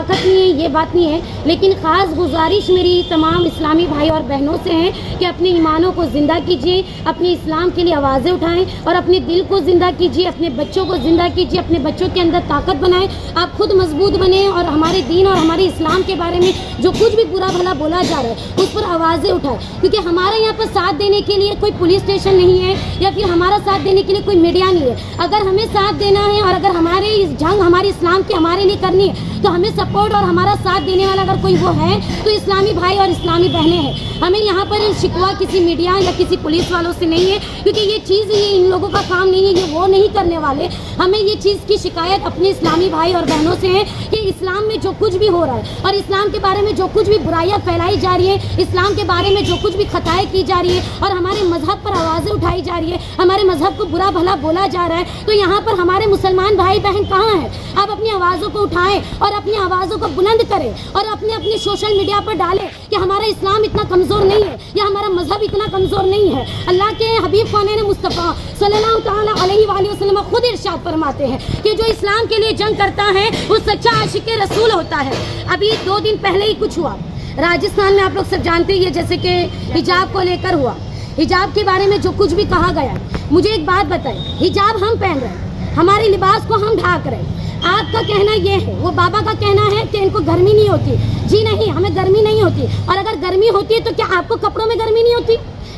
ताकत नहीं है, ये बात नहीं है, लेकिन ख़ास गुजारिश मेरी तमाम इस्लामी भाई और बहनों से है कि अपने ईमानों को ज़िंदा कीजिए, अपने इस्लाम के लिए आवाज़ें उठाएं और अपने दिल को ज़िंदा कीजिए, अपने बच्चों को ज़िंदा कीजिए, अपने बच्चों के अंदर ताकत बनाएं, आप खुद मजबूत बने और हमारे दीन और हमारे इस्लाम के बारे में जो कुछ भी बुरा भला बोला जा रहा है उस पर आवाज़ें उठाएं, क्योंकि हमारे यहाँ पर साथ देने के लिए कोई पुलिस स्टेशन नहीं है या फिर हमारा साथ देने के लिए कोई मीडिया नहीं है। अगर हमें साथ देना है और अगर हमारे इस जंग हमारे इस्लाम की हमारे लिए करनी है तो हमें सपोर्ट और हमारा साथ देने वाला अगर कोई वो है तो इस्लामी भाई और इस्लामी बहनें हैं। हमें यहाँ पर शिकवा किसी मीडिया या किसी पुलिस वालों से नहीं है, क्योंकि ये चीज़ ये इन लोगों का काम नहीं है, ये वो नहीं करने वाले। हमें ये चीज़ की शिकायत अपने इस्लामी भाई और बहनों से है कि इस्लाम में जो कुछ भी हो रहा है और इस्लाम के बारे में जो कुछ भी बुराइयाँ फैलाई जा रही है, इस्लाम के बारे में जो कुछ भी खताएँ की जा रही है और हमारे मजहब पर आवाज़ें उठाई जा रही है, हमारे मजहब को बुरा भला बोला जा रहा है, तो यहाँ पर हमारे मुसलमान भाई बहन कहाँ हैं? आप अपनी आवाज़ों को उठाएं और अपनी आवाज़ों को बुलंद करें और अपने सोशल मीडिया पर डालें कि हमारा इस्लाम इतना कमज़ोर नहीं है या हमारा मजहब इतना कमज़ोर नहीं है। अल्लाह के हबीब ख़ाने मुस्तफ़ा सल्लल्लाहु ताला अलैहि वसल्लम खुद इरशाद फरमाते हैं कि जो इस्लाम के लिए जंग करता है वो सच्चा आशिक रसूल होता है। अभी 2 दिन पहले ही कुछ हुआ राजस्थान में, आप लोग सब जानते ही है, जैसे कि हिजाब को लेकर हुआ, हिजाब के बारे में जो कुछ भी कहा गया। मुझे एक बात बताएं, हिजाब हम पहन रहे हैं, हमारे लिबास को हम ढाक रहे हैं, आपका कहना ये है, वो बाबा का कहना है कि इनको गर्मी नहीं होती। जी नहीं, हमें गर्मी नहीं होती, और अगर गर्मी होती है तो क्या आपको कपड़ों में गर्मी नहीं होती?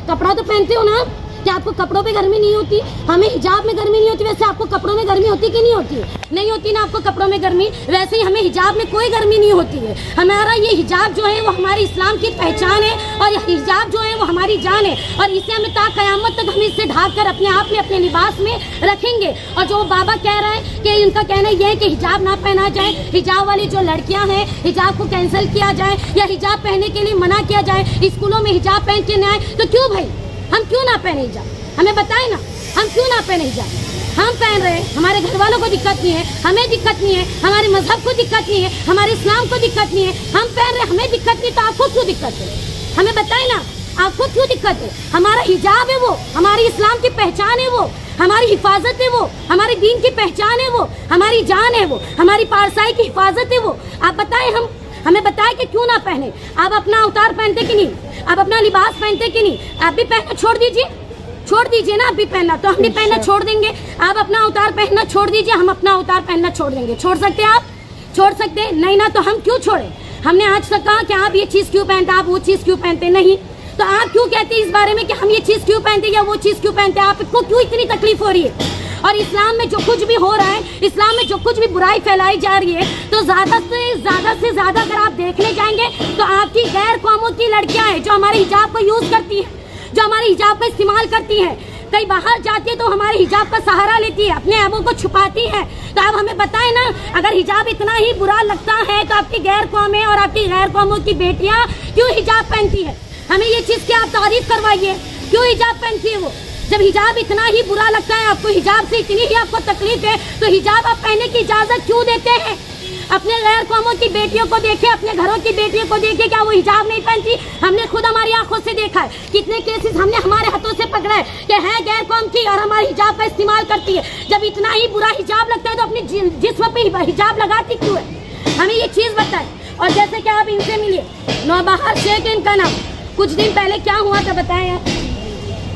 कपड़ा तो पहनते हो ना, क्या आपको कपड़ों पे गर्मी नहीं होती? हमें हिजाब में गर्मी नहीं होती, वैसे आपको कपड़ों में गर्मी होती कि नहीं होती? नहीं होती ना आपको कपड़ों में गर्मी, वैसे ही हमें हिजाब में कोई गर्मी नहीं होती है। हमारा ये हिजाब जो है वो हमारे इस्लाम की पहचान है और हिजाब जो है वो हमारी जान है, और इसे हमें ता क़यामत तक हम इससे ढाक कर अपने आप में अपने लिबास में रखेंगे। और जो बाबा कह रहे हैं कि उनका कहना यह है कि हिजाब ना पहना जाए, हिजाब वाली जो लड़कियाँ हैं हिजाब को कैंसिल किया जाए या हिजाब पहनने के लिए मना किया जाए, स्कूलों में हिजाब पहन के न आए, तो क्यों भाई हम क्यों ना पहने हिजाब? हमें बताए ना, हम क्यों ना पहने हिजाब? हम पहन रहे हैं, हमारे घर वालों को दिक्कत नहीं है, हमें दिक्कत नहीं है, हमारे मजहब को दिक्कत नहीं है, हमारे इस्लाम को दिक्कत नहीं है, हम पहन रहे हैं, हमें दिक्कत नहीं, तो आपको क्यों दिक्कत है? हमें बताए ना, आपको क्यों दिक्कत है? हमारा हिजाब है वो, हमारी इस्लाम की पहचान है वो, हमारी हिफाजत है वो, हमारे दीन की पहचान है वो, हमारी जान है वो, हमारी पारसाई की हिफाजत है वो। आप बताए, हमें बताए कि क्यों ना पहने? आप अपना अवतार पहनते कि नहीं? आप अपना लिबास पहनते कि नहीं? आप भी पहनना छोड़ दीजिए ना, आप भी पहनना, तो हम भी पहनना छोड़ देंगे। आप अपना अवतार पहनना छोड़ दीजिए, हम अपना अवतार पहनना छोड़ देंगे। छोड़ सकते हैं आप? छोड़ सकते हैं नहीं ना, तो हम क्यों छोड़े? हमने आज तक कहा कि आप ये चीज़ क्यों पहनते, आप वो चीज़ क्यों पहनते नहीं, तो आप क्यों कहते हैं इस बारे में कि हम ये चीज़ क्यों पहनते या वो चीज़ क्यों पहनते? आपको क्यों इतनी तकलीफ हो रही है? और इस्लाम में जो कुछ भी हो रहा है, इस्लाम में जो कुछ भी बुराई फैलाई जा रही है, तो ज़्यादा से ज़्यादा अगर आप देखने जाएंगे तो आपकी गैर कौमों की लड़कियां हैं जो हमारे हिजाब को यूज़ करती हैं, जो हमारे हिजाब का इस्तेमाल करती हैं, कहीं बाहर जाती है तो हमारे हिजाब का सहारा लेती है, अपने ऐबों को छुपाती है। तो आप हमें बताएं ना, अगर हिजाब इतना ही बुरा लगता है तो आपकी गैर कौमें और आपकी गैर कौमों की बेटियाँ क्यों हिजाब पहनती है? हमें ये चीज़ की आप तारीफ करवाइए, क्यों हिजाब पहनती है वो? जब हिजाब इतना ही बुरा लगता है आपको, हिजाब से इतनी ही आपको तकलीफ है, तो हिजाब आप पहनने की इजाज़त क्यों देते हैं? अपने गैर कौमों की बेटियों को देखे, अपने घरों की बेटियों को देखे, क्या वो हिजाब नहीं पहनती? हमने खुद हमारी आंखों से देखा है, कितने केसेस हमने हमारे हाथों से पकड़ा है कि है गैर कौम की और हमारे हिजाब का इस्तेमाल करती है। जब इतना ही बुरा हिजाब लगता है तो अपने जिस्म पे हिजाब लगाती क्यों है? हमें ये चीज़ बताएं। और जैसे कि आप इनसे मिलिए, नौबहार शेख इनका नाम, कुछ दिन पहले क्या हुआ था बताएं आप?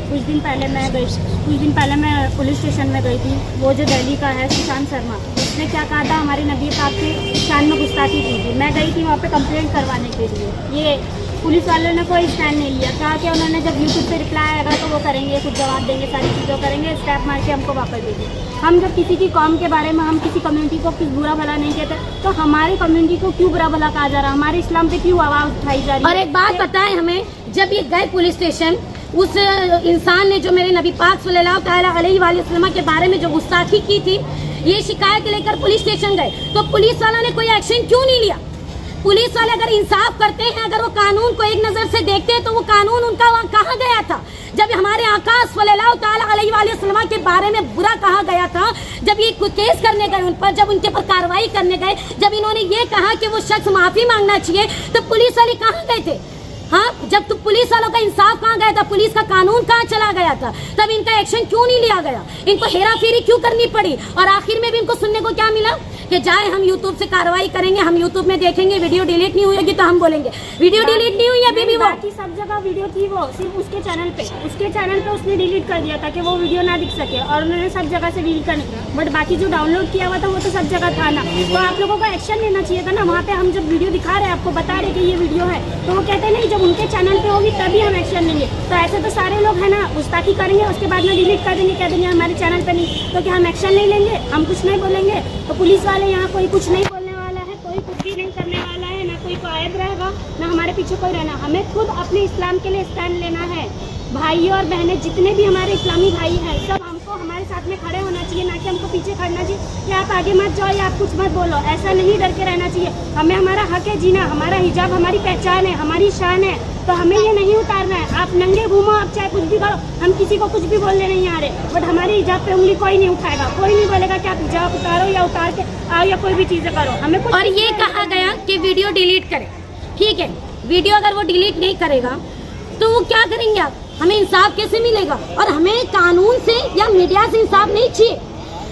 कुछ दिन पहले मैं पुलिस स्टेशन में गई थी। वो जो दिल्ली का है सुशांत शर्मा, उसने क्या कहा था, हमारे नबी पाक के शान में गुस्ताखी की थी। मैं गई थी वहाँ पे कंप्लेंट करवाने के लिए। ये पुलिस वालों ने कोई स्टैंड नहीं लिया, कहा कि उन्होंने जब यूट्यूब पे रिप्लाई आएगा तो वो करेंगे, कुछ जवाब देंगे, सारी चीज़ों करेंगे, स्टैप मार के हमको वापस देंगे। हम जब किसी की कौम के बारे में, हम किसी कम्युनिटी को कुछ बुरा भला नहीं कहते, तो हमारी कम्युनिटी को क्यों बुरा भला कहा जा रहा है? हमारे इस्लाम पे क्यों आवाज़ उठाई जा रही है? और एक बात बताएं हमें, जब ये गए पुलिस स्टेशन, उस इंसान ने जो मेरे नबी पाक सल्लल्लाहु ताला अलैहि वसल्लम के बारे में जो गुस्ताखी की थी, ये शिकायत लेकर पुलिस स्टेशन गए, तो पुलिस वालों ने कोई एक्शन क्यों नहीं लिया? पुलिस वाले अगर इंसाफ करते हैं, अगर वो कानून को एक नज़र से देखते हैं, तो वो कानून उनका वहाँ कहाँ गया था? जब हमारे आका सल्लल्लाहु ताला अलैहि वसल्लम के बारे में बुरा कहा गया था, जब ये केस करने गए उन पर, जब उनके पर कार्रवाई करने गए, जब इन्होंने ये कहा कि वो शख्स माफ़ी मांगना चाहिए, तो पुलिस वाले कहाँ गए थे? हाँ, जब तो पुलिस वालों का इंसाफ कहाँ गया था? पुलिस का कानून कहाँ चला गया था? तब इनका एक्शन क्यों नहीं लिया गया? इनको हेरा फेरी क्यों करनी पड़ी? और आखिर में भी इनको सुनने को क्या मिला कि जाए हम यूट्यूब से कार्रवाई करेंगे, हम यूट्यूब में देखेंगे, वीडियो डिलीट नहीं हुई होगी तो हम बोलेंगे वीडियो डिलीट नहीं हुई अभी भी। वो बाकी सब जगह वीडियो थी, वो सिर्फ उसके चैनल पे उसने डिलीट कर दिया था कि वो वीडियो ना दिख सके, और उन्होंने सब जगह से डिलीट कर, बट बाकी जो डाउनलोड किया हुआ था वो तो सब जगह था ना। तो आप लोगों को एक्शन लेना चाहिए था ना। वहाँ पे हम जब वीडियो दिखा रहे हैं, आपको बता रहे कि ये वीडियो है, तो वो कहते नहीं जब उनके चैनल पे होगी तभी हम एक्शन लेंगे। तो ऐसे तो सारे लोग है ना गुस्ताखी करेंगे, उसके बाद में डिलीट कर देंगे, कह देंगे हमारे चैनल पे नहीं, तो क्या हम एक्शन नहीं लेंगे? हम कुछ नहीं बोलेंगे तो पुलिस वाले यहाँ कोई कुछ नहीं बोलने वाला है, कोई कुछ भी नहीं करने वाला है, ना कोई कायद रहेगा, ना हमारे पीछे कोई रहना। हमें खुद अपने इस्लाम के लिए स्टैंड लेना है। भाई और बहनें जितने भी हमारे इस्लामी भाई हैं, सब हमको हमारे साथ में खड़े होना चाहिए, ना कि हमको पीछे खड़ना चाहिए कि आप आगे मत जाओ या आप कुछ मत बोलो। ऐसा नहीं डर के रहना चाहिए। हमें हमारा हक है जीना, हमारा हिजाब हमारी पहचान है, हमारी शान है, तो हमें ये नहीं उतारना है। आप नंगे घूमो, आप चाहे कुछ भी करो, हम किसी को कुछ भी बोलने नहीं आ रहे, बट हमारे हिजाब पे उंगली कोई नहीं उठाएगा, कोई नहीं बोलेगा कि आप हिजाब उतारो या उतार के आओ या कोई भी चीजें करो। हमें कुछ और ये कहा गया कि वीडियो डिलीट करें, ठीक है, वीडियो अगर वो डिलीट नहीं करेगा तो वो क्या करेंगे आप? हमें इंसाफ कैसे मिलेगा? और हमें कानून से या मीडिया से इंसाफ नहीं चाहिए,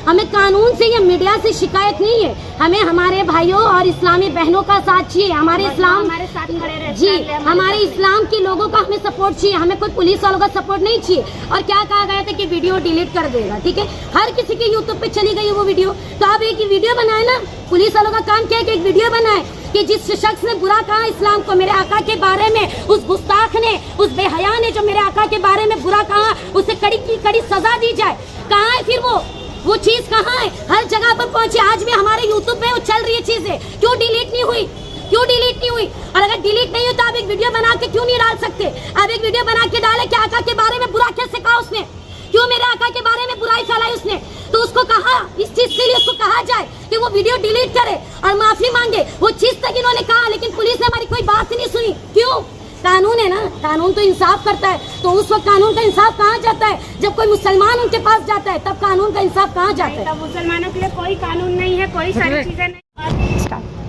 हमें कानून से या मीडिया से शिकायत नहीं है, हमें हमारे भाइयों और इस्लामी बहनों का साथ चाहिए, हमारे इस्लाम हमारे साथ खड़े रहे जी, हमारे इस्लाम के लोगों का हमें सपोर्ट चाहिए, हमें कोई पुलिस वालों का सपोर्ट नहीं चाहिए। और क्या कहा गया था कि वीडियो डिलीट कर देगा, ठीक है, हर किसी के यूट्यूब पे चली गई वो वीडियो, तो आप एक ही वीडियो बनाए ना। पुलिस वालों का काम क्या है कि एक वीडियो बनाए कि जिस शख्स ने बुरा कहा इस्लाम को, मेरे आका के बारे में, उस गुस्ताख ने, उस बेहया ने जो मेरे आका के बारे में बुरा कहा, उसे कड़ी की कड़ी सजा दी जाए। कहाँ है फिर वो चीज कहाँ है? हर जगह पर पहुंचे, आज भी हमारे यूट्यूब पे वो चल रही है चीजें, क्यों डिलीट नहीं हुई? क्यों डिलीट नहीं हुई? और अगर डिलीट नहीं हुई तो आप एक वीडियो बना के क्यों नहीं डाल सकते? आप एक वीडियो बना के डाले कि आका के बारे में बुरा कैसे कहा उसने, क्यों मेरे आका के बारे में बुराई फैलाई उसने, तो उसको कहा, इस चीज के लिए उसको कहा जाए कि वो वीडियो डिलीट करे और माफी मांगे। वो चीज तक इन्होंने कहा, लेकिन पुलिस ने हमारी कोई बात नहीं सुनी। क्यों? कानून है ना, कानून तो इंसाफ करता है, तो उस वक्त कानून का इंसाफ कहाँ जाता है? जब कोई मुसलमान उनके पास जाता है तब कानून का इंसाफ कहाँ जाता है? तब मुसलमानों के लिए कोई कानून नहीं है, कोई सारी चीजें नहीं।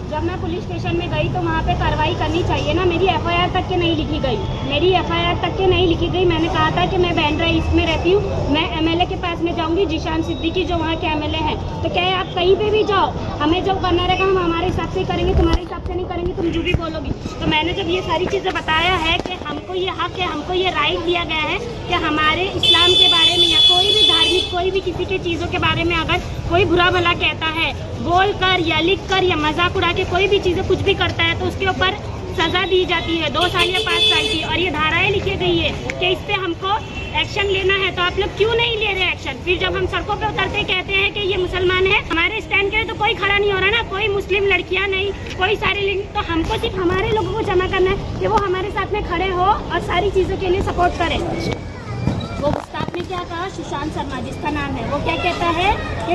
जब मैं पुलिस स्टेशन में गई तो वहाँ पे कार्रवाई करनी चाहिए ना। मेरी एफआईआर तक के नहीं लिखी गई, मेरी एफआईआर तक के नहीं लिखी गई। मैंने कहा था कि मैं बैंड्रा ईस्ट में रहती हूँ, मैं एमएलए के पास में जाऊँगी, जीशान सिद्दीकी जो वहाँ के एमएलए हैं। तो क्या है, आप कहीं पे भी जाओ, हमें जब करना रहेगा हम हमारे हिसाब से करेंगे, तुम्हारे हिसाब से नहीं करेंगे, तुम जो भी बोलोगी। तो मैंने जब ये सारी चीज़ें बताया है कि हमको ये हक है, हमको ये राइट दिया गया है कि हमारे इस्लाम के बारे में या कोई भी धार्मिक कोई भी किसी के चीज़ों के बारे में अगर कोई बुरा भला कहता है, बोल कर या लिख कर या मजाक उड़ा के कोई भी चीज़ें कुछ भी करता है, तो उसके ऊपर सजा दी जाती है 2 साल या 5 साल की। और ये धाराएं लिखी गई है कि इस पे हमको एक्शन लेना है। तो आप लोग क्यों नहीं ले रहे एक्शन? फिर जब हम सड़कों पे उतरते कहते हैं कि ये मुसलमान है, हमारे स्टैंड के लिए तो कोई खड़ा नहीं हो रहा ना, कोई मुस्लिम लड़कियां नहीं, कोई सारे लिंग। तो हमको सिर्फ हमारे लोगों को जमा करना है कि वो हमारे साथ में खड़े हो और सारी चीज़ों के लिए सपोर्ट करें। वो गुस्ताख ने क्या कहा, सुशांत शर्मा जिसका नाम है, वो क्या कहता है कि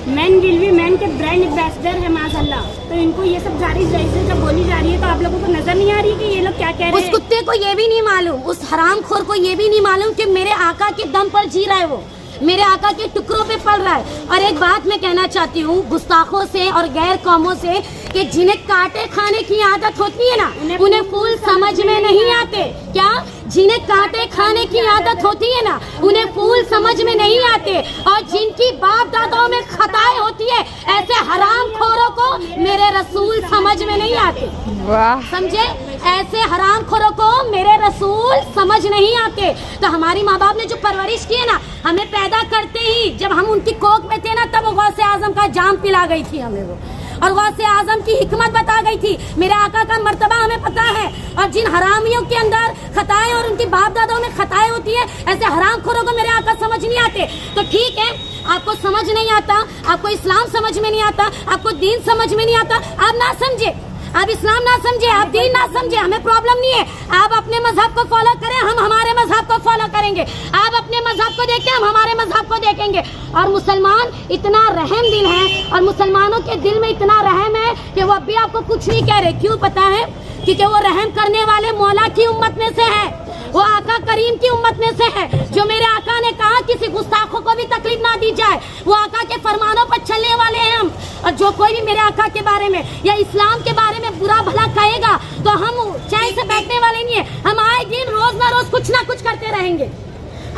मैन विल बी मैन के ब्रांड एम्बेसडर है माशाल्लाह। तो इनको ये सब जारी जैसे जब बोली जा रही है तो आप लोगों को नजर नहीं आ रही कि ये लोग क्या कह रहे हैं? उस कुत्ते को ये भी नहीं मालूम, उस हरामखोर को ये भी नहीं मालूम कि मेरे आका के दम पर जी रहा है, वो मेरे आका के टुकड़ों पे पड़ रहा है। और एक बात मैं कहना चाहती हूँ गुस्ताखों से और गैर कौमों से कि जिन्हें कांटे खाने की आदत होती है ना, उन्हें फूल समझ में नहीं आते। क्या? जिन्हें कांटे खाने की आदत होती है ना, उन्हें फूल समझ में नहीं आते। और जिनकी बाप दादाओं में खताएं होती है, ऐसे हरामखोरों को मेरे रसूल समझ में नहीं आते। वाह, समझे? ऐसे हरामखोरों को मेरे रसूल समझ नहीं आते। तो हमारी माँ बाप ने जो परवरिश की है ना, हमें पैदा करते ही जब हम उनकी कोख में थे ना, तब गौसे आजम का जाम पिला गई थी हमें वो, और गौसे आजम की हिकमत बता गई थी, मेरे आका का मर्तबा हमें पता है। और जिन हरामियों के अंदर खताएं और उनकी बाप दादाओं में खताएं होती है, ऐसे हरामखोरों को मेरे आका समझ नहीं आते। तो ठीक है, आपको समझ नहीं आता, आपको इस्लाम समझ में नहीं आता, आपको दीन समझ में नहीं आता, आप ना समझे, आप इस्लाम ना समझे, आप दीन ना समझे, हमें प्रॉब्लम नहीं है। आप अपने मजहब को फॉलो करें, हम हमारे मजहब को फॉलो करेंगे। आप अपने मजहब को देखें, हम हमारे मजहब को देखेंगे। और मुसलमान इतना रहम दिल है, और मुसलमानों के दिल में इतना रहम है कि वो अभी आपको कुछ नहीं कह रहे। क्यों पता है? क्योंकि वो रहम करने वाले मौला की उम्मत में से है, वो आका करीम की उम्मत में से है। जो मेरे आका ने कहा किसी गुस्ताखों को भी तकलीफ ना दी जाए, वो आका के फरमानों पर चलने वाले हैं हम। और जो कोई भी मेरे आका के बारे में या इस्लाम के बारे में बुरा भला कहेगा तो हम चैन से बैठने वाले नहीं है। हम आए दिन रोज ना रोज कुछ ना कुछ करते रहेंगे।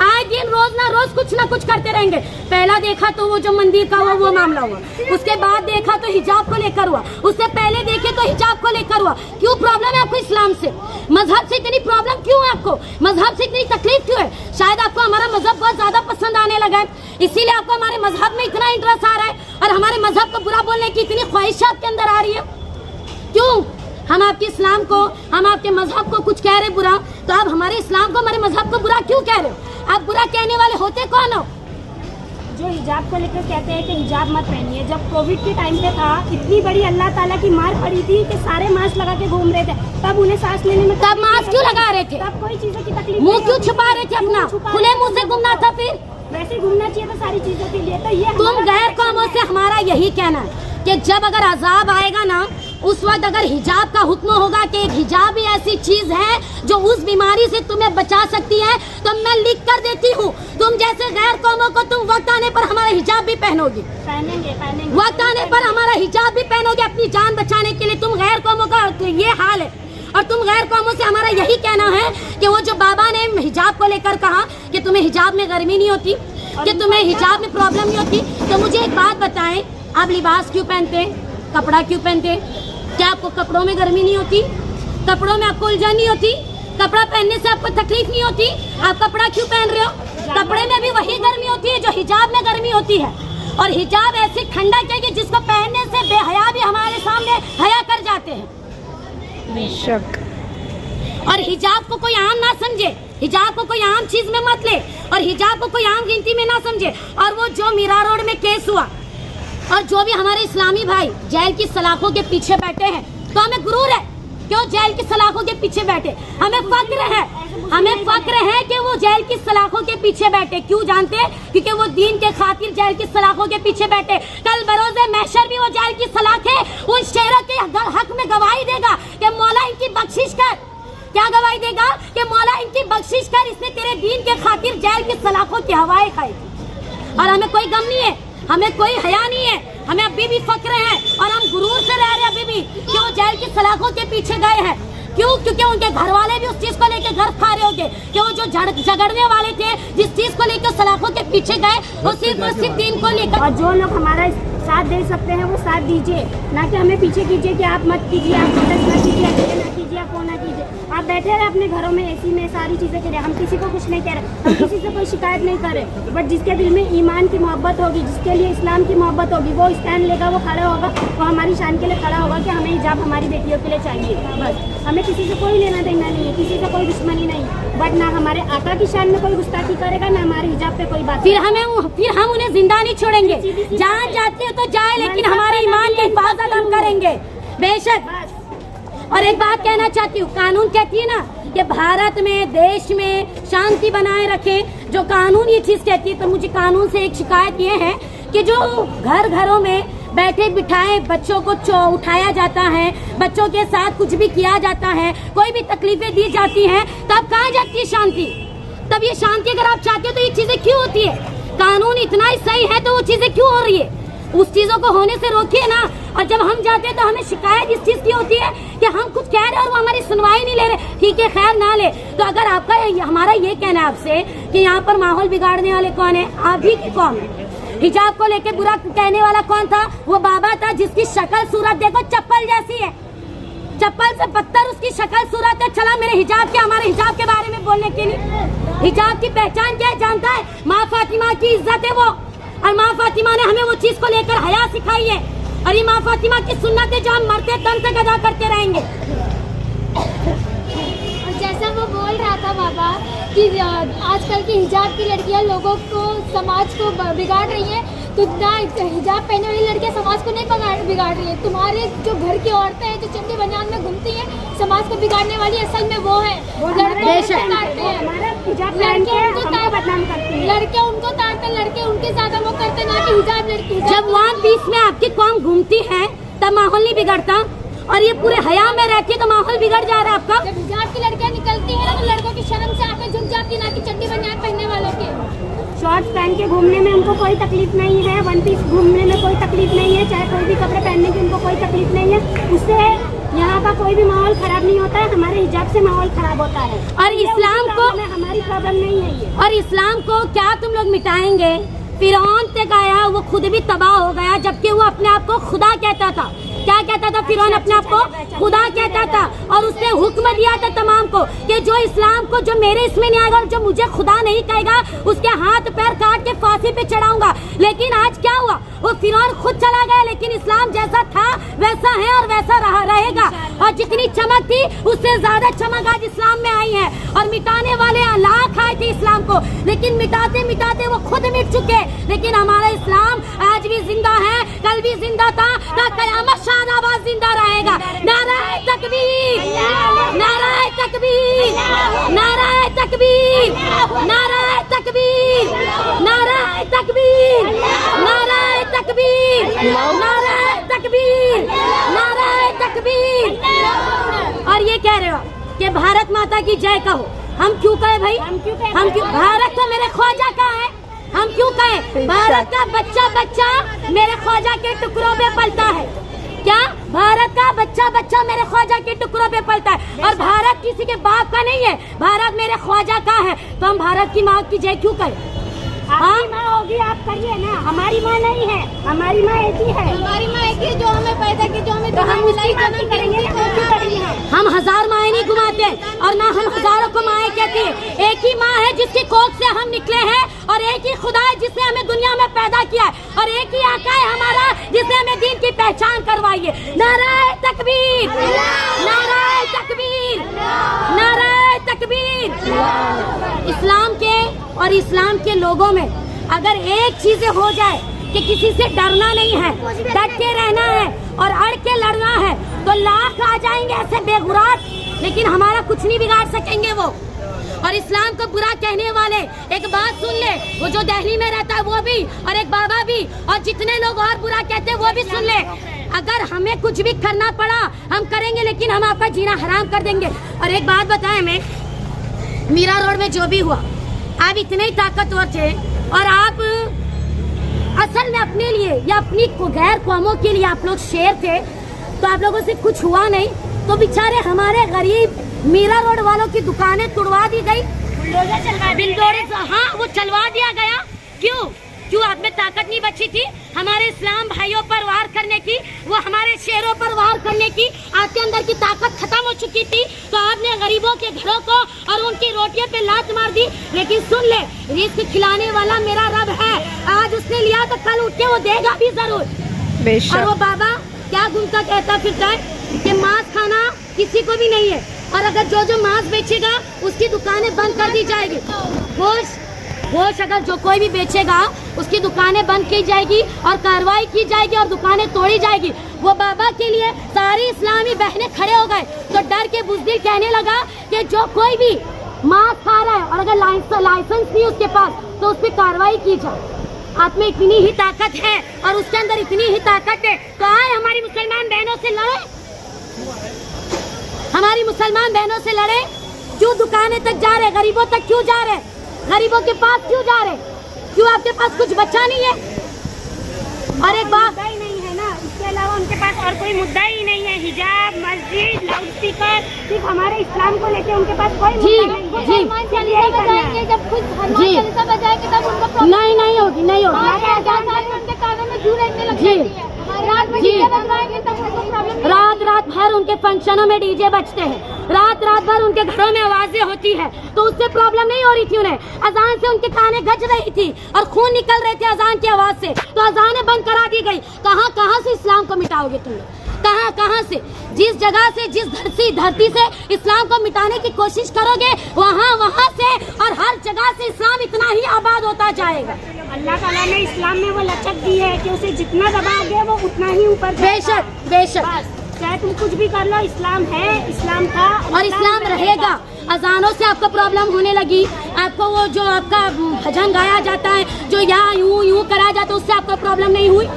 आए दिन रोज ना कुछ करते रहेंगे। पहला देखा तो वो जो मंदिर का हुआ वो मामला हुआ, उसके बाद देखा तो हिजाब को लेकर हुआ, उससे पहले देखे तो हिजाब को लेकर हुआ। क्यों प्रॉब्लम है आपको इस्लाम से? मजहब से इतनी प्रॉब्लम क्यों है आपको? मजहब से इतनी तकलीफ क्यों है? शायद आपको हमारा मजहब बहुत ज्यादा पसंद आने लगा है, इसीलिए आपको हमारे मजहब में इतना इंटरेस्ट आ रहा है और हमारे मजहब को बुरा बोलने की इतनी ख्वाहिश आपके अंदर आ रही है। क्यों? हम आपके इस्लाम को, हम आपके मजहब को कुछ कह रहे बुरा, तो आप हमारे इस्लाम को, हमारे मजहब को बुरा क्यों कह रहे हो? आप बुरा कहने वाले होते कौन हो? जो हिजाब को लेकर कहते हैं कि हिजाब मत पहनिए, जब कोविड के टाइम पे था, इतनी बड़ी अल्लाह ताला की मार पड़ी थी कि सारे मास्क लगा के घूम रहे थे, तब उन्हें सांस लेने में तब मास्क क्यों लगा रहे थे? तब कोई चीजों की तकलीफ मुंह क्यों छुपा रहे थे अपना? खुले मुंह से घूमना था। फिर वैसे घूमना चाहिए था सारी चीजों के लिए। तो ये तुम गैर कौमों से हमारा यही कहना है कि जब अगर अजाब आएगा ना, उस वक्त अगर हिजाब का हुक्म होगा कि एक हिजाब ही ऐसी चीज है जो उस बीमारी से तुम्हें बचा सकती है, तो मैं लिख कर देती हूँ, तुम जैसे गैर कौमों को तुम वक्त आने पर हमारा हिजाब भी पहनोगे, पहनेंगे। वक्त आने पर हमारा हिजाब भी पहनोगे अपनी जान बचाने के लिए। तुम गैर कौमों का तो ये हाल है, और तुम गैर कौमों से हमारा यही कहना है कि वो जो बाबा ने हिजाब को लेकर कहा कि तुम्हें हिजाब में गर्मी नहीं होती, कि तुम्हें हिजाब में प्रॉब्लम नहीं होती, तो मुझे एक बात बताएं, आप लिबास क्यों पहनते हैं? कपड़ा क्यों पहनते हैं? क्या आपको कपड़ों में गर्मी नहीं होती? कपड़ों में आपको उलझन नहीं होती? कपड़ा पहनने से आपको तकलीफ नहीं होती? आप कपड़ा क्यों पहन रहे हो? कपड़े में भी वही गर्मी होती है जो हिजाब में गर्मी होती है। और हिजाब ऐसी ठंडक है कि जिसको पहनने से बेहया भी हमारे सामने हया कर जाते हैं। बेशक। और हिजाब को कोई आम ना समझे, हिजाब को कोई आम चीज में मत ले, और हिजाब को कोई आम गिनती में ना समझे। और वो जो मीरा रोड में केस हुआ, और जो भी हमारे इस्लामी भाई जेल की सलाखों के पीछे बैठे हैं, तो हमें गुरूर है क्यों जेल की सलाखों के पीछे बैठे? हमें फक्र है कि वो जेल की सलाखों के पीछे बैठे। क्यों जानते हैं? क्योंकि वो दीन के खातिर जेल की सलाखों के पीछे बैठे। कल बरोज़े महशर भी वो जेल की सलाखें उन शेरों के हक में गवाही देगा कि मौला इनकी बख्शिश कर। क्या गवाही देगा? कि मौला इनकी बख्शिश कर, इसने तेरे दीन के खातिर जेल की सलाखों की हवाएं खाई। और हमें कोई गम नहीं है, हमें कोई हया नहीं है, हमें अभी भी फक्र है और हम गुरूर से रह रहे हैं अभी भी कि वो जेल की सलाखों के पीछे गए हैं। क्यों? क्योंकि उनके घर वाले भी उस चीज को लेकर घर खा रहे होंगे कि वो जो झगड़ने वाले थे, जिस चीज को लेकर सलाखों के पीछे गए, वो सिर्फ दीन को लेकर। और जो लोग हमारा साथ दे सकते हैं वो साथ दीजिए, ना कि हमें पीछे कीजिए कि आप मत कीजिए, आप प्रोटेस्ट ना कीजिए, ना कीजिए, आप वो ना कीजिए। आप बैठे रहे अपने घरों में एसी में, सारी चीज़ें करें, हम किसी को कुछ नहीं कह रहे, हम किसी से कोई शिकायत नहीं कर रहे। बट जिसके दिल में ईमान की मोहब्बत होगी, जिसके लिए इस्लाम की मोहब्बत होगी, वो स्टैंड लेगा, वो खड़ा होगा, वो हमारी शान के लिए खड़ा होगा कि हमें हिजाब हमारी बेटियों के लिए चाहिए। बस हमें किसी से कोई लेना देना नहीं है, किसी से कोई दुश्मनी नहीं, बट ना हमारे आका की शान में कोई गुस्ताखी करेगा, ना हमारे हिजाब पे कोई बात। फिर हम उन्हें जिंदा नहीं छोड़ेंगे। जहाँ जाते हो तो जाए, लेकिन हमारे ईमान की हिफाजत हम करेंगे बेशक। और एक बात कहना चाहती हूँ, कानून कहती है ना कि भारत में, देश में शांति बनाए रखें, जो कानून ये चीज कहती है। तो मुझे कानून से एक शिकायत ये है कि जो घरों में बैठे बिठाए बच्चों को उठाया जाता है, बच्चों के साथ कुछ भी किया जाता है, कोई भी तकलीफें दी जाती हैं, तब कहाँ जाती है शांति? तब ये शांति अगर आप चाहते हो तो ये चीजें क्यों होती है? कानून इतना ही सही है तो वो चीजें क्यों हो रही है? उस चीजों को होने से रोकिए ना। और जब हम जाते हैं तो हमें शिकायत इस चीज की होती है कि हम कुछ कह रहे हैं और वो हमारी सुनवाई नहीं ले रहे। ठीक है, खैर ना ले, तो अगर आपका हमारा ये कहना है आपसे कि यहाँ पर माहौल बिगाड़ने वाले कौन है? आप ही की कौन है? हिजाब को लेके बुरा कहने वाला कौन था? वो बाबा था जिसकी शक्ल सूरत देखो चप्पल जैसी है, चप्पल से पत्थर उसकी शक्ल सूरत है। चला मेरे हिजाब के, हमारे हिजाब के बारे में बोलने के लिए। हिजाब की पहचान क्या है जानता है? माँ फातिमा की इज्जत है वो, और माँ फातिमा ने हमें वो चीज को लेकर हया सिखाई है। और ये माँ फातिमा की सुन्नत है जो हम मरते दम तक अदा करते रहेंगे। जैसा वो बोल रहा था बाबा कि आजकल की हिजाब की लड़कियां लोगों को, समाज को बिगाड़ रही हैं, तो ना हिजाब पहने वाली लड़कियां समाज को नहीं बिगाड़ रही है। तुम्हारे जो घर की औरतें हैं जो चंडी बनियान में घूमती हैं, समाज को बिगाड़ने वाली असल में वो है। लड़के उनको ताड़ते हैं, लड़के उनके ज्यादा वो करते ना कि हिजाब लड़की। जब वहाँ बीच में आपकी कौम घूमती है तब माहौल नहीं बिगड़ता, और ये पूरे हया में रहती है तो माहौल बिगड़ जा रहा है आपका। जब हिजाब की लड़कियां निकलती है तो लड़कों की शर्म से आंखें झुक जाती है, ना कि चंडी बनियान पहनने वालों के। शॉर्ट्स पहन के घूमने में उनको कोई तकलीफ नहीं है, वन पीस घूमने में कोई तकलीफ नहीं है, चाहे कोई भी कपड़े पहनने की उनको कोई तकलीफ नहीं है। उससे यहाँ का कोई भी माहौल खराब नहीं होता है, हमारे हिजाब से माहौल खराब होता है। और इस्लाम को, हमारी प्रॉब्लम नहीं है ये। और इस्लाम को क्या तुम लोग मिटाएंगे? फिरौन तक आया, वो खुद भी तबाह हो गया, जबकि वो अपने आप को खुदा कहता था। क्या कहता था फिरौन? अपने आप को खुदा कहता था, और उसने हुक्म दिया था तमाम को कि जो इस्लाम को, जो मेरे इसमें नहीं आएगा और जो मुझे खुदा नहीं कहेगा, उसके हाथ पैर काट के फांसी पे चढ़ाऊंगा। लेकिन आज क्या हुआ? वो फिरौन खुद चला गया, लेकिन इस्लाम जैसा था वैसा है और वैसा रहेगा। और जितनी चमक थी उससे ज्यादा चमक आज इस्लाम में आई है। और मिटाने वाले लाख आए थे इस्लाम को, लेकिन मिटाते मिटाते वो खुद मिट चुके। लेकिन हमारा इस्लाम आज भी जिंदा है, कल भी जिंदा था, क़यामत शादाबाद जिंदा रहेगा। नाराए तकबीर, नाराए तकबीर, नाराए तकबीर, नाराए तकबीर, नाराए तकबीर, नाराए तकबीर, नाराए तकबीर, नाराए तकबीर। और ये कह रहे हो कि भारत माता की जय कहो। हम क्यों कहे भाई? हम क्यों? भारत तो मेरे ख्वाजा का है, हम क्यों कहे? भारत का बच्चा बच्चा मेरे ख्वाजा के टुकड़ों पे पलता है। क्या? भारत का बच्चा बच्चा मेरे ख्वाजा के टुकड़ों पे पलता है। और भारत किसी के बाप का नहीं है, भारत मेरे ख्वाजा का है। तो हम भारत की माँ की जय क्यों करें? आपकी माँ होगी, आप करिए ना। हमारी माँ नहीं है, हमारी माँ एक ही है। हमारी माँ एक ही, जो हमें पैदा की, जो हमें तो हम उसकी जन्म करेंगे ना, क्यों करेंगे? हम हजार माएँ नहीं घुमाते और ना हम हजारों को माएँ कहते हैं। एक ही माँ है जिसकी कोख से हम निकले हैं, और एक ही खुदा है जिसने हमें दुनिया में पैदा किया है, और एक ही आका है हमारा जिसने हमें दीन की पहचान करवाई है। नाराए तकबीर, नाराए तकबीर, नाराए तकबीर। इस्लाम के और इस्लाम के लोगों में अगर एक चीज हो जाए कि किसी से डरना नहीं है, डट के रहना है और अड़ के लड़ना है, तो लाख आ जाएंगे ऐसे बेगुरात, लेकिन हमारा कुछ नहीं बिगाड़ सकेंगे वो। और इस्लाम को बुरा कहने वाले, एक बात सुन ले, वो जो दिल्ली में रहता है वो भी, और एक बाबा भी, और जितने लोग और बुरा कहते हैं वो भी सुन ले। अगर हमें कुछ भी करना पड़ा हम करेंगे, लेकिन हम आपका जीना हराम कर देंगे। और एक बात बताएं, मैं मीरा रोड में जो भी हुआ, आप इतने ही ताकतवर थे और आप असल में अपने लिए या अपनी गैर कौमों के लिए आप लोग शेर थे, तो आप लोगों से कुछ हुआ नहीं, तो बेचारे हमारे गरीब मीरा रोड वालों की दुकानें तोड़वा दी गई, बिल्डोर, हाँ वो चलवा दिया गया। क्यों? आप में ताकत नहीं बची थी हमारे इस्लाम भाइयों पर वार करने की, वो हमारे शेरों पर वार करने की, आपके अंदर की ताकत खत्म हो चुकी थी, तो आपने गरीबों के घरों को और उनकी रोटियों पे लात मार दी। लेकिन सुन ले, रिस्क खिलाने वाला मेरा रब है, आज उसने लिया तो कल उठ के वो देगा भी जरूर। और वो बाबा क्या घूमता कहता फिरता है कि मांस खाना किसी को भी नहीं है, और अगर जो मांस बेचेगा उसकी दुकानें बंद कर दी जाएगी। गोश्त अगर जो कोई भी बेचेगा उसकी दुकानें बंद की जाएगी और कार्रवाई की जाएगी और दुकानें तोड़ी जाएगी। वो बाबा के लिए सारी इस्लामी बहनें खड़े हो गए, तो डर के बुज़दिल कहने लगा कि जो कोई भी मांस खा रहा है और अगर लाइसेंस नहीं उसके पास, तो उस पर कार्रवाई की जाए। आप में इतनी ही ताकत है और उसके अंदर इतनी ही ताकत है, तो आए हमारी मुसलमान बहनों से लड़े, हमारी मुसलमान बहनों से लड़े। क्यों दुकानें तक जा रहे, गरीबों तक क्यों जा रहे, गरीबों के पास क्यों जा रहे? क्यों आपके पास कुछ बचा नहीं है? और एक बात ही नहीं है ना, इसके अलावा उनके पास और कोई मुद्दा ही नहीं है। हिजाब, मस्जिद, लाउड स्पीकर, सिर्फ हमारे इस्लाम को लेके उनके पास कोई जी मुद्दा जी हनुमान चालीसा बजाएंगे, जब खुद हनुमान चालीसा बजाएंगे तब उनका प्रॉब्लम नहीं होगी, नहीं होगी। उनके कानों में जू रहने लग जाती है। रात में डीजे बजवाएंगे तब उनको प्रॉब्लम। रात भर उनके फंक्शनों में डीजे बजते हैं, रात भर उनके घरों में आवाजें होती है, तो उससे प्रॉब्लम नहीं हो रही थी उन्हें। अजान से उनके कानें गज रही थी और खून निकल रहे थे अजान की आवाज से, तो अजानें बंद करा दी गई। कहाँ से इस्लाम को मिटाओगे तुम लोग? कहाँ से? जिस जगह से, जिस धरती से इस्लाम को मिटाने की कोशिश करोगे, वहाँ से और हर जगह से इस्लाम इतना ही आबाद होता जाएगा। अल्लाह ताला ने इस्लाम में वो लचक दी है कि उसे जितना दबाओगे वो उतना ही ऊपर बेशक चाहे तुम कुछ भी कर लो, इस्लाम है, इस्लाम था और इस्लाम रहेगा। अजानों से आपको प्रॉब्लम होने लगी, आपको वो जो आपका भजन गाया जाता है, जो यहाँ यूं करा जाता है, उससे आपको प्रॉब्लम नहीं हुई,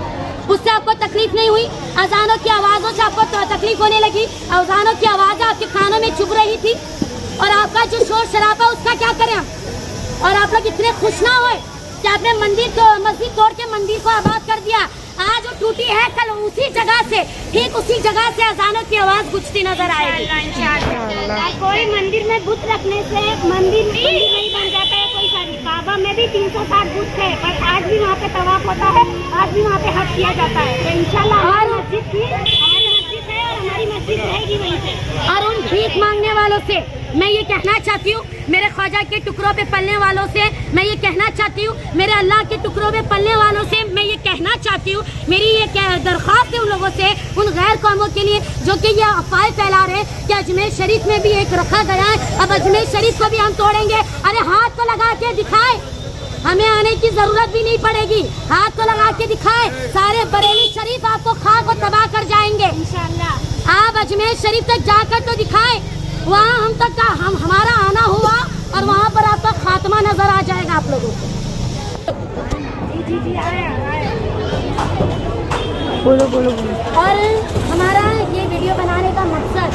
उससे आपको तकलीफ नहीं हुई। अजानों की आवाज़ों से आपको तकलीफ होने लगी, अजानों की आवाज़ें आपके कानों में चुभ रही थी, और आपका जो शोर शराबा उसका क्या करें हम? और आप लोग इतने खुश ना होए कि आपने मस्जिद तोड़ के मंदिर को आबाद कर दिया। आज वो टूटी है, कल उसी जगह से, ठीक उसी जगह से अजानों की आवाज गूंजती नजर आएगी। कोई मंदिर में बुत रखने से मंदिर नहीं बन जाता है। कोई काबा में भी 360 बुत थे, पर आज भी वहाँ पे तवाफ होता है, आज भी वहाँ पे हज किया जाता है। तो इंशाल्लाह हमारी मस्जिद थी, हमारी मस्जिद है और हमारी मस्जिद रहेगी वहीं पे। और उन भीख मांगने वालों से मैं ये कहना चाहती हूँ, मेरे ख्वाजा के टुकड़ों पे पलने वालों से मैं ये कहना चाहती हूँ, मेरे अल्लाह के टुकड़ों पे पलने वालों से मैं ये कहना चाहती हूँ, मेरी ये दरख्वास्त है उन लोगों से, उन गैर कौमों के लिए जो कि ये अफवाहें फैला रहे कि अजमेर शरीफ में भी एक रखा गया है, अब अजमेर शरीफ को भी हम तोड़ेंगे। अरे हाथ तो लगा के दिखाए, हमें आने की जरूरत भी नहीं पड़ेगी, हाथ तो लगा के दिखाए। सारे बरेली शरीफ आपको खाक और तबाह कर जाएंगे इंशाल्लाह। आप अजमेर शरीफ तक जाकर तो दिखाए, वहाँ हम तक का हमारा आना हुआ और वहाँ पर आपका खात्मा नजर आ जाएगा आप लोगों को। जी बोलो। और हमारा ये वीडियो बनाने का मकसद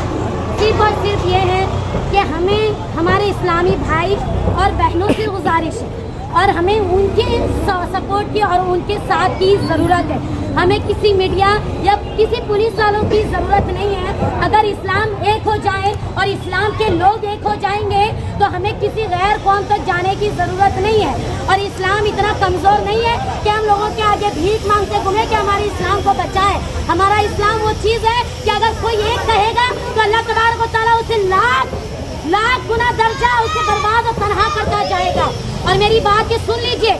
सिर्फ और सिर्फ ये है कि हमें हमारे इस्लामी भाई और बहनों से गुजारिश है और हमें उनके सपोर्ट की और उनके साथ की ज़रूरत है। हमें किसी मीडिया या किसी पुलिस वालों की ज़रूरत नहीं है। अगर इस्लाम एक हो जाए और इस्लाम के लोग एक हो जाएंगे तो हमें किसी गैर कौम तक जाने की ज़रूरत नहीं है। और इस्लाम इतना कमज़ोर नहीं है कि हम लोगों के आगे भीख मांगते घूमें कि हमारे इस्लाम को बचाए। हमारा इस्लाम वो चीज़ है कि अगर कोई एक कहेगा तो अल्लाह तबारक व तआला उसे लाख गुना दर्जा उसे बर्बाद और तनहा करता जाएगा। और मेरी बात ये सुन लीजिए,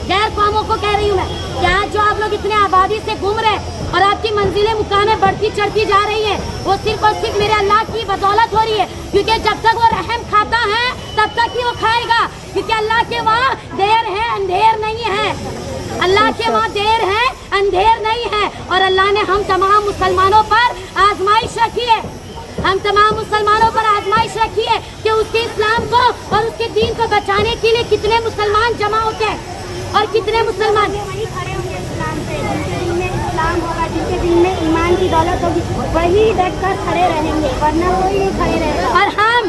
गैर कौमों को कह रही हूँ मैं, क्या जो आप लोग इतने आबादी से घूम रहे हैं और आपकी मंजिलें मुकामें बढ़ती चढ़ती जा रही हैं, वो सिर्फ और सिर्फ मेरे अल्लाह की बदौलत हो रही है। क्योंकि जब तक वो रहम खाता है तब तक ही वो खाएगा, क्योंकि अल्लाह के वहाँ देर है अंधेर नहीं है। अल्लाह के वहाँ देर है अंधेर नहीं है। और अल्लाह ने हम तमाम मुसलमानों पर आजमाइश रखी है, हम तमाम मुसलमानों पर आजमाइश रखी है कि उसके इस्लाम को और उसके दीन को बचाने के लिए कितने मुसलमान जमा होते हैं और कितने मुसलमान वही खड़े होंगे इस्लाम पे। जिनके दिल में इस्लाम होगा, जिनके दिल में ईमान की दौलत होगी, वही डट कर खड़े रहेंगे, वरना कोई नहीं खड़े रहेगा। और हम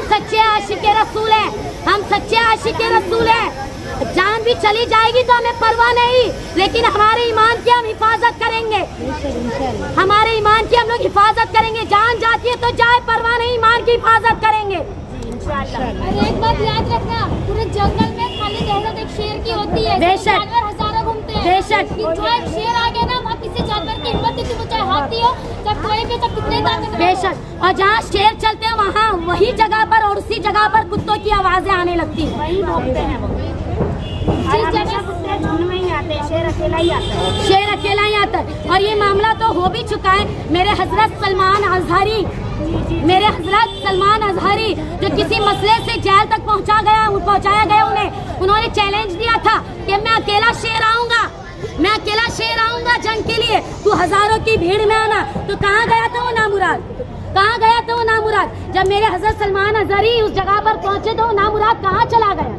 सच्चे आशिक रसूल हैं, हम सच्चे आशिक रसूल हैं। जान भी चली जाएगी तो हमें परवाह नहीं, लेकिन हमारे ईमान की हम हिफाजत करेंगे, हमारे ईमान की हम लोग हिफाजत करेंगे। जान जाती है तो जाए, परवाह नहीं, ईमान की हिफाजत करेंगे। और एक बात याद रखना, पूरे जंगल में खाली दहशत एक शेर की होती है, बेशक। जानवर हजारों घूमते हैं, बेशक। जो एक शेर आ गया ना, वहाँ किसी जानवर की हिम्मत नहीं, वो चाहे हाथी हो चाहे कोई भी, चाहे कितने ताकत। बेशक। और जहाँ शेर चलते हैं वहाँ वही जगह पर और उसी जगह पर कुत्तों की आवाजें आने लगती हैं, वही भोगते हैं वो। जिस जगह कुत्ते झुंड में ही आते हैं, शेर अकेला ही आता है, शेर अकेला ही आता है। और ये मामला तो हो भी चुका है। मेरे हजरत सलमान अजहरी जो किसी मसले से जेल तक पहुंचाया गया उन्होंने चैलेंज दिया था कि मैं अकेला शेर आऊंगा जंग के लिए, तू हजारों की भीड़ में आना। तो कहाँ गया था वो नामुराद? जब मेरे हजरत सलमान अजहरी उस जगह पर पहुंचे तो वो नामुराद कहाँ चला गया?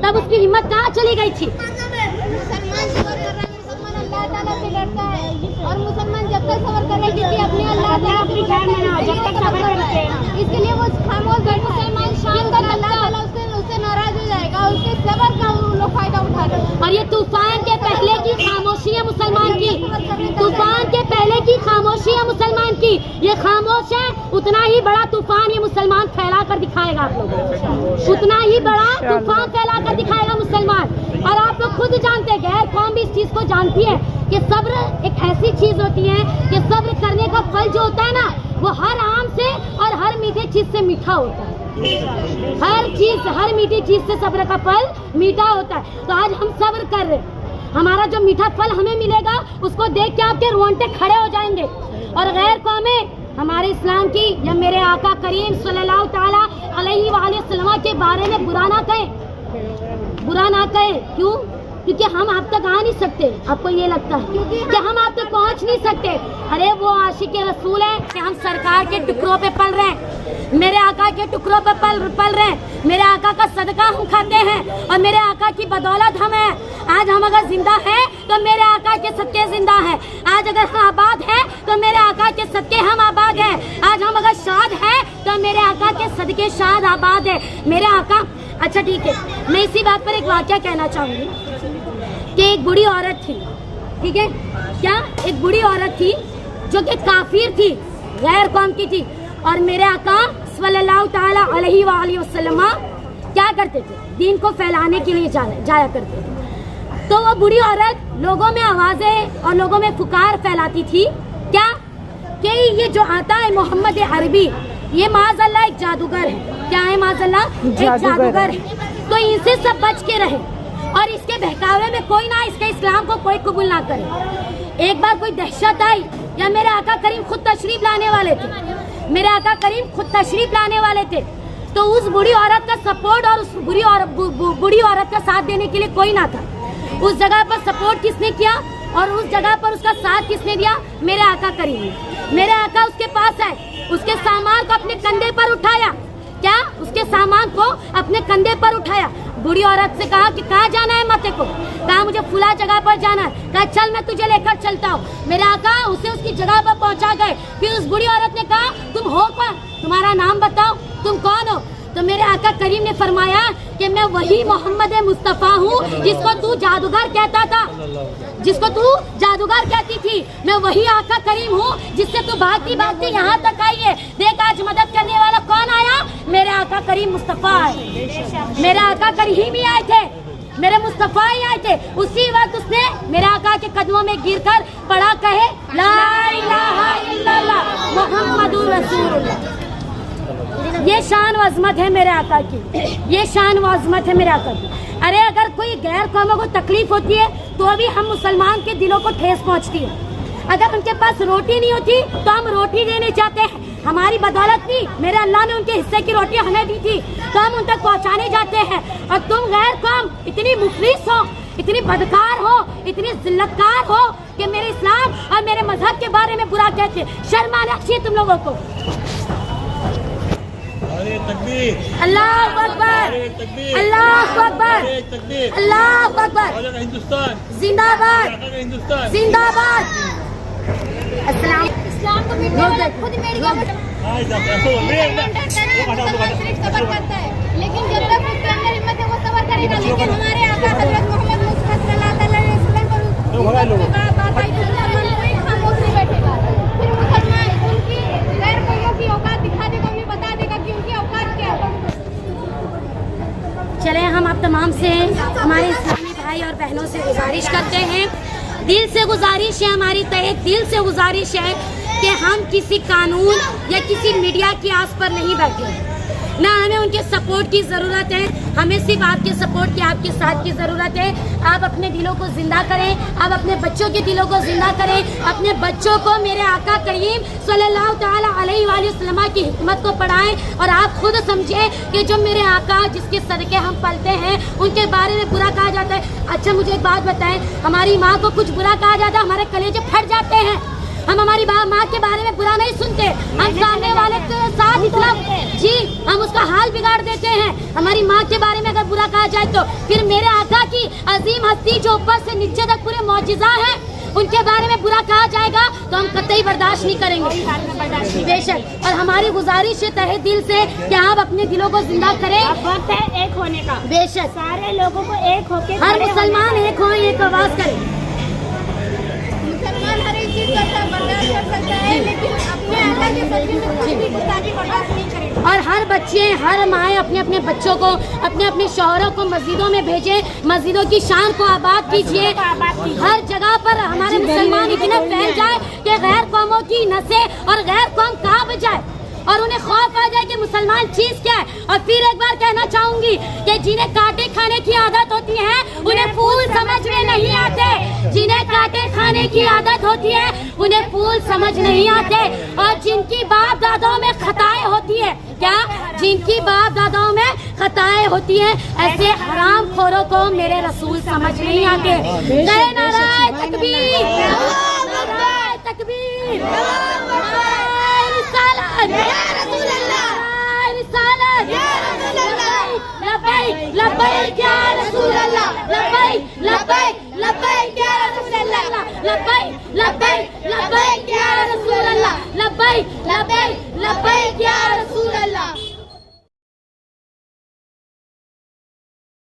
तब उसकी हिम्मत कहाँ चली गई थी? मुसलमान अल्लाह ताला से डरता है और मुसलमान जब तक सबर कर रहे क्योंकि अपने अल्लाह ताला अपनी जान में ना हो, जब तक सबर करते हैं, इसके लिए वो खामोश बैठे। मुसलमान शाम तक अल्लाह ताला उससे नाराज हो जाएगा, उसके सबर का वो लोग फायदा उठा रहे हैं। और ये तूफान के पहले की खामोशी है मुसलमान की, तूफान के पहले की खामोशी है मुसलमान की। ये खामोश है, उतना ही बड़ा तूफान ये मुसलमान फैला कर दिखाएगा आप लोगों, उतना ही बड़ा तूफान फैला कर दिखाएगा मुसलमान। और आप लोग खुद जानते हैं, गैर कौम भी इस चीज को जानती है कि सब्र एक ऐसी चीज होती है कि सब्र करने का फल जो होता है ना, वो हर आम से और हर मीठे चीज से मीठा होता है। हर मीठी चीज से सब्र का फल मीठा होता है। तो आज हम सब्र कर रहे हैं, हमारा जो मीठा फल हमें मिलेगा उसको देख के आपके रोंगटे खड़े हो जाएंगे। और गैर कौमें हमारे इस्लाम की या मेरे आका करीम सल्लल्लाहु ताला अलैहि वसल्लम के बारे में बुरा ना कहें। क्यों? क्योंकि हम आप तक आ नहीं सकते। आपको ये लगता है कि हम आप तक पहुंच नहीं सकते? अरे वो आशिक रसूल है कि हम सरकार के टुकड़ों पे पल रहे हैं, मेरे आका के टुकड़ों पे पल रहे हैं, मेरे आका का सदका हम खाते हैं और मेरे आका की बदौलत हम हैं। आज हम अगर जिंदा हैं तो मेरे आका के सदके जिंदा हैं। आज अगर हम आबाद हैं तो मेरे आका के सदके हम आबाद हैं। आज हम अगर शाद हैं तो मेरे आका के सदके शाद आबाद है। मेरे आका अच्छा ठीक है, मैं इसी बात पर एक वाकया कहना चाहूंगी कि एक बूढ़ी औरत थी, ठीक है क्या? एक बूढ़ी औरत थी जो कि काफिर थी, गैर कौम की थी। और मेरे आका सल्लल्लाहु ताला अलैहि वसल्लम क्या करते थे, दीन को फैलाने के लिए जाया करते थे। तो वो बुरी औरत लोगों में आवाजें और लोगों में पुकार फैलाती थी क्या कि ये जो आता है मोहम्मद अरबी, ये माज़अल्लाह एक जादूगर है। क्या है माज़अल्लाह? एक जादूगर है। तो इनसे सब बच के रहे और इसके बहकावे में कोई ना, इसके इस्लाम को कोई कबूल ना करे। एक बार कोई दहशत आई या मेरे आका करीम खुद तशरीफ लाने वाले थे, मेरे आका करीम खुद तशरीफ लाने वाले थे, तो उस बुरी औरत का सपोर्ट और उस बुरी औरत का साथ देने के लिए कोई ना था। उस जगह पर सपोर्ट किसने किया और उस जगह पर उसका साथ किसने दिया? मेरे आका करीम ने। मेरे आका उसके पास आए, उसके सामान को अपने कंधे पर उठाया। क्या? उसके सामान को अपने कंधे पर उठाया। बुरी औरत से कहा कि कहाँ जाना है माते को? कहा मुझे फुला जगह पर जाना है। कहा चल मैं तुझे लेकर चलता हूँ। मेरे आका उसे उसकी जगह पर पहुँचा गए। फिर उस बुरी औरत ने कहा तुम हो कौन, तुम्हारा नाम बताओ, तुम कौन हो? तो मेरे आका करीम ने फरमाया कि मैं वही मोहम्मद मुस्तफ़ा हूँ जिसको तू जादूगर कहता था, जिसको तू जादूगर कहती थी। मैं वही आका करीम हूँ जिससे तू भागती भागती यहाँ तक आई है। देख आज मदद करने वाला कौन आया? मेरे आका करीम मुस्तफ़ा आए। मेरे आका करीम ही आए थे, मेरे मुस्तफ़ा ही आए थे। उसी वक्त उसने मेरे आका के कदमों में गिरकर पढ़ा कहे ला इलाहा इल्लल्लाह मुहम्मदुर रसूलुल्लाह। ये शान व अज़मत है मेरे आका की, ये शान व अज़मत है मेरे आका की। अरे अगर कोई गैर कौमों को तकलीफ होती है तो भी हम मुसलमान के दिलों को ठेस पहुंचती है। अगर उनके पास रोटी नहीं होती तो हम रोटी देने जाते हैं। हमारी बदौलत नहीं, मेरे अल्लाह ने उनके हिस्से की रोटी हमें दी थी तो हम उन तक पहुँचाने जाते हैं। और तुम गैर कौम इतनी मुफलिस हो, इतनी बदकार हो, इतनी जिल्लतकार हो कि मेरे इस्लाम और मेरे मजहब के बारे में बुरा कहते। शर्म आना चाहिए तुम लोगों को। अल्लाह अकबर, अल्लाह अकबर, अल्लाह अकबर, हिंदुस्तान जिंदाबाद, जिंदाबाद। इस्लाम को मिटने वाला खुद मेरी सबर करता है, लेकिन जब तक उसके अंदर हिम्मत है वो सबर करेगा। लेकिन हमारे आका हज़रत मोहम्मद मुस्तफ़ा सल्लल्लाहु अलैहि वसल्लम पर बात आई तो मुसलमान कोई खामोश नहीं बैठेगा। फिर मुसलमान उनकी गैर कौमों की औकात दिखा देगा, उन्हें बता देगा कि उनकी औकात क्या है। चले हम आप तमाम से हमारे इस्लामी भाई और बहनों से गुजारिश करते हैं, दिल से गुजारिश है, हमारी तहे दिल से गुजारिश है कि हम किसी कानून या किसी मीडिया की आस पर नहीं बैठे, ना हमें उनके सपोर्ट की ज़रूरत है। हमें सिर्फ आपके सपोर्ट की, आपके साथ की ज़रूरत है। आप अपने दिलों को ज़िंदा करें, आप अपने बच्चों के दिलों को ज़िंदा करें, अपने बच्चों को मेरे आका करीम सल्लल्लाहु ताला अलैहि वसल्लम की हिकमत को पढ़ाएं। और आप खुद समझें कि जो मेरे आका जिसके सदके हम पलते हैं उनके बारे में बुरा कहा जाता है। अच्छा मुझे एक बात बताएं, हमारी माँ को कुछ बुरा कहा जाता है हमारे कलेजे फट जाते हैं। हम हमारी माँ के बारे में बुरा नहीं सुनते, हम सामने वाले के साथ इतना जी हम उसका हाल बिगाड़ देते हैं। हमारी माँ के बारे में अगर बुरा कहा जाए तो फिर मेरे आका की अजीम हस्ती जो ऊपर से नीचे तक पूरे मौजिज़ा है उनके बारे में बुरा कहा जाएगा तो हम कतई बर्दाश्त नहीं करेंगे। बेशक। और हमारी गुजारिश है तहे दिल से कि आप अपने दिलों को जिंदा करें। अब वक्त है एक होने का। बेशक। सारे लोगों को एक होके हर मुसलमान एक हो, एक आवाज करें। मुसलमान हर एक चीज करता है, बर्दाश्त कर सकता है, लेकिन अपने अल्लाह के सदके में कोई भी गुस्ताखी बर्दाश्त नहीं करेगा। और हर बच्चे, हर माएँ अपने अपने बच्चों को, अपने अपने शौहरों को मस्जिदों में भेजें, मस्जिदों की शान को आबाद कीजिए। हर जगह पर हमारे मुसलमान इतने फैल जाए कि गैर कौमों की नसें और गैर कौम कहाँ बजाए और उन्हें खौफ आ जाए कि मुसलमान चीज क्या है। और फिर एक बार कहना चाहूंगी कि जिन्हें कांटे खाने की आदत होती है उन्हें फूल समझ में नहीं आते, जिन्हें कांटे खाने की आदत होती है उन्हें फूल समझ नहीं आते। और जिनकी बाप दादाओं में खताएं होती है, क्या जिनकी बाप दादाओं में खताएं होती है, ऐसे हराम खोरों को मेरे रसूल समझ नहीं आते। जय नारायण तकबीर, नारायण तकबीर, लब्बैक या रसूल अल्लाह, लब्बैक लब्बैक लब्बैक या रसूल अल्लाह, लब्बैक लब्बैक